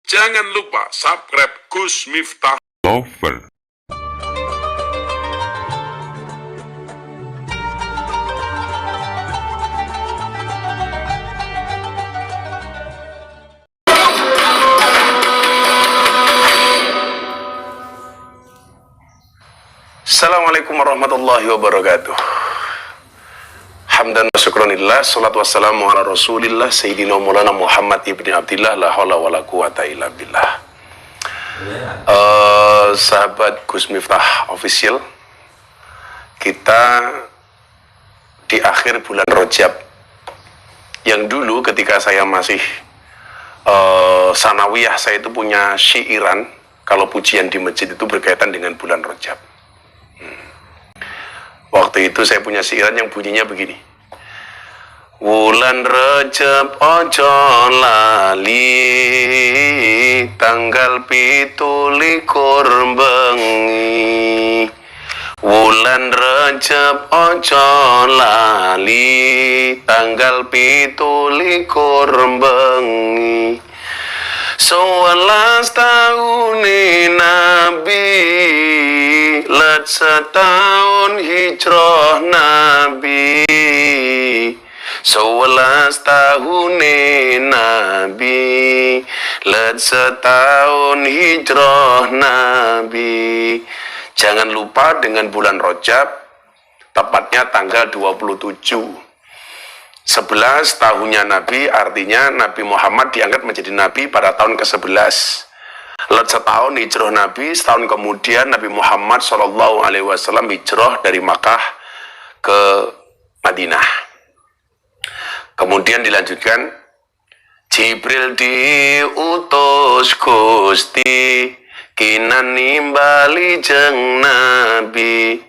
Jangan lupa subscribe Gus Miftah Lover. Assalamualaikum warahmatullahi wabarakatuh. Hamdan wa syukranillah, salatu wassalamu ala rasulillah Sayyidina Maulana Muhammad ibni Abdillah, la hawla wa la quwata illa billah. Sahabat Gus Miftah Official, kita di akhir bulan Rajab, yang dulu ketika saya masih sanawiyah, saya itu punya syiiran kalau pujian di masjid itu berkaitan dengan bulan Rajab. Waktu itu saya punya syiiran yang bunyinya begini. Wulan Rajab ojo lali, tanggal 17 bengi. Wulan Rajab ojo lali, tanggal 17 bengi. 11 tahun Nabi, let setahun hijrah Nabi. 11 tahun Nabi, let setahun hijrah Nabi. Jangan lupa dengan bulan Rajab, tepatnya tanggal 27. 11 tahunnya Nabi, artinya Nabi Muhammad diangkat menjadi Nabi pada tahun ke-11. Let setahun hijrah Nabi, setahun kemudian Nabi Muhammad SAW hijrah dari Makkah ke Madinah. Kemudian dilanjutkan, Jibril diutus Gusti, kinan nimbali jeng Nabi.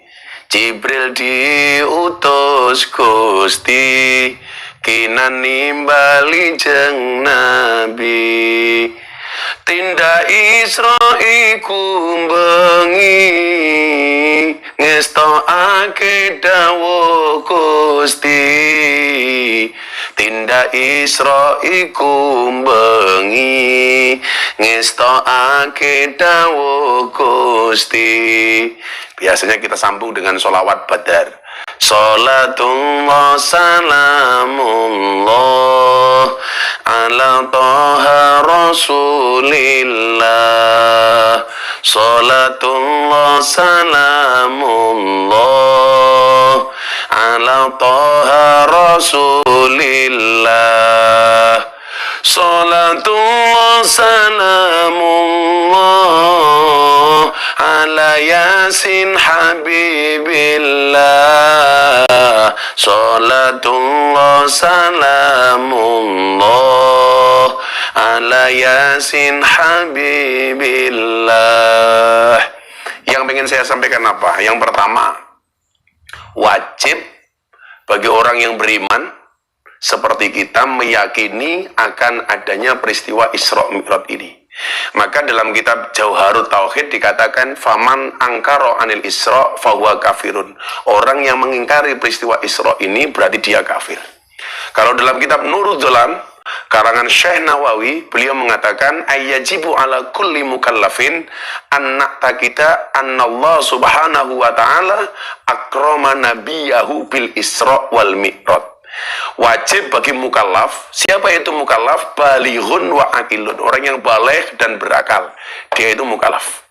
Jibril diutus Gusti, kinan nimbali jeng Nabi. Tindak Isra iku bengi, ngestokake dawuh Gusti. Tindak Isra iku bengi, ngestokake dawuh Gusti. Biasanya kita sambung dengan sholawat badar. Sholatullah salamullah ala toha rasulillah. Sholatullah salamullah ala toha rasulillah. Sholatullah salamullah ala yasin habibillah. Sholatullah salamullah ala yasin habibillah. Yang ingin saya sampaikan apa? Yang pertama, wajib bagi orang yang beriman seperti kita meyakini akan adanya peristiwa Isra Mi'raj ini. Maka dalam kitab Jauharut Tauhid dikatakan faman angkaro anil Isra fahuwa kafirun. Orang yang mengingkari peristiwa Isra ini berarti dia kafir. Kalau dalam kitab Nurul Dzalam karangan Syekh Nawawi, beliau mengatakan ayyajibu ala kulli mukallafin anna takita annallah subhanahu wa ta'ala akrama nabiyahu bil Isra wal Mi'raj. Wajib bagi mukallaf. Siapa itu mukallaf? Balighun wa aqilun, orang yang baligh dan berakal, dia itu mukallaf.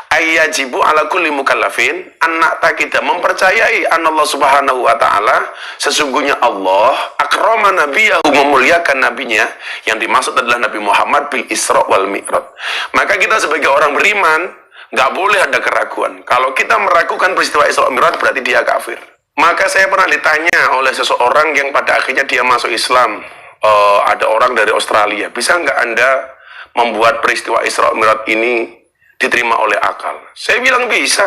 Ayyajibu ala kulli mukallafin anak takida, mempercayai anallah subhanahu wa ta'ala, sesungguhnya Allah akrama nabiyahu, memuliakan nabinya, yang dimaksud adalah Nabi Muhammad bil Isra wal Mi'raj. Maka kita sebagai orang beriman nggak boleh ada keraguan. Kalau kita meragukan peristiwa Isra Mi'raj berarti dia kafir. Maka saya pernah ditanya oleh seseorang yang pada akhirnya dia masuk Islam, ada orang dari Australia, bisa nggak Anda membuat peristiwa Isra Mi'raj ini diterima oleh akal? Saya bilang bisa.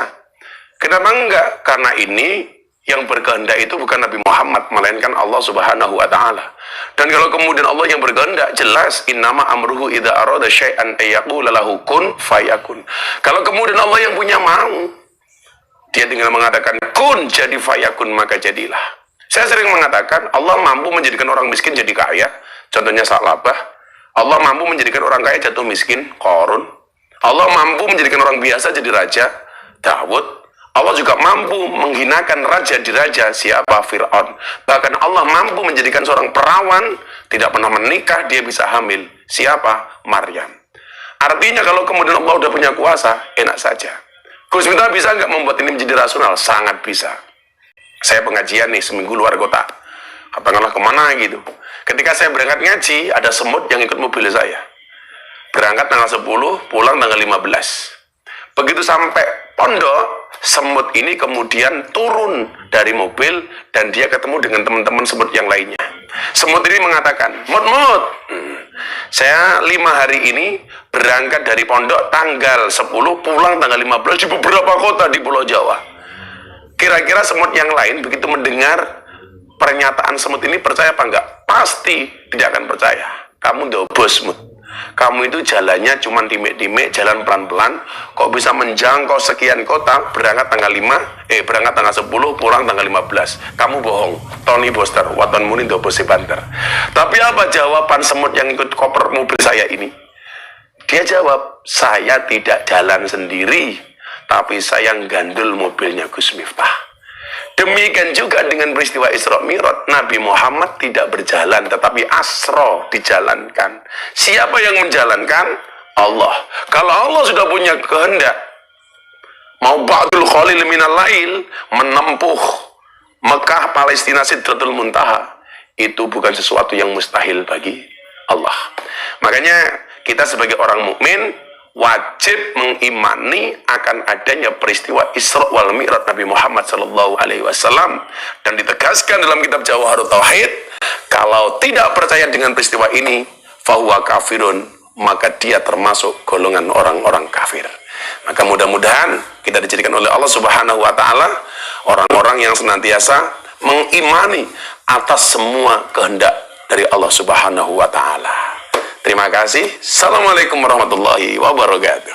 Kenapa enggak? Karena ini yang berkehendak itu bukan Nabi Muhammad, melainkan Allah Subhanahu wa ta'ala. Dan kalau kemudian Allah yang berkehendak, jelas innama amruhu idza arada syai'an ayyaqula lahu kun fayakun. Kalau kemudian Allah yang punya mau, dia tinggal mengatakan kun, jadi fayakun, maka jadilah. Saya sering mengatakan Allah mampu menjadikan orang miskin jadi kaya. Contohnya Sa'labah, Allah mampu menjadikan orang kaya jatuh miskin, Qarun. Allah mampu menjadikan orang biasa jadi raja, Daud. Allah juga mampu menghinakan raja di raja, siapa? Fir'aun. Bahkan Allah mampu menjadikan seorang perawan tidak pernah menikah, dia bisa hamil, siapa? Maryam. Artinya kalau kemudian Allah udah punya kuasa, enak saja. Gus Miftah bisa nggak membuat ini menjadi rasional? Sangat bisa. Saya pengajian nih seminggu luar kota, katakanlah kemana gitu. Ketika saya berangkat ngaji, ada semut yang ikut mobil saya. Berangkat tanggal 10, pulang tanggal 15. Begitu sampai pondok, semut ini kemudian turun dari mobil dan dia ketemu dengan teman-teman semut yang lainnya. Semut ini mengatakan, Mut, saya 5 hari ini berangkat dari pondok tanggal 10, pulang tanggal 15 di beberapa kota di Pulau Jawa. Kira-kira semut yang lain begitu mendengar pernyataan semut ini percaya apa enggak? Pasti tidak akan percaya. Kamu udah bos, Mut. Kamu itu jalannya cuma dimek-dimek, jalan pelan-pelan, kok bisa menjangkau sekian kota, berangkat tanggal 10, pulang tanggal 15. Kamu bohong. Tony Boster, waton muni do bos banter. Tapi apa jawaban semut yang ikut koper mobil saya ini? Dia jawab, saya tidak jalan sendiri, tapi saya gandul mobilnya Gus Miftah. Demikian juga dengan peristiwa Isra Mi'raj, Nabi Muhammad tidak berjalan tetapi asra dijalankan. Siapa yang menjalankan? Allah. Kalau Allah sudah punya kehendak mau ba'dul khalil minal lail, menempuh Mekah, Palestina, Sidratul Muntaha, itu bukan sesuatu yang mustahil bagi Allah. Makanya kita sebagai orang mukmin wajib mengimani akan adanya peristiwa Isra wal Mi'raj Nabi Muhammad sallallahu alaihi wasallam, dan ditegaskan dalam kitab Jawharut Tauhid, kalau tidak percaya dengan peristiwa ini, fahuwa kafirun, maka dia termasuk golongan orang-orang kafir. Maka mudah-mudahan kita dijadikan oleh Allah Subhanahu wa taala orang-orang yang senantiasa mengimani atas semua kehendak dari Allah Subhanahu wa taala. Terima kasih. Assalamualaikum warahmatullahi wabarakatuh.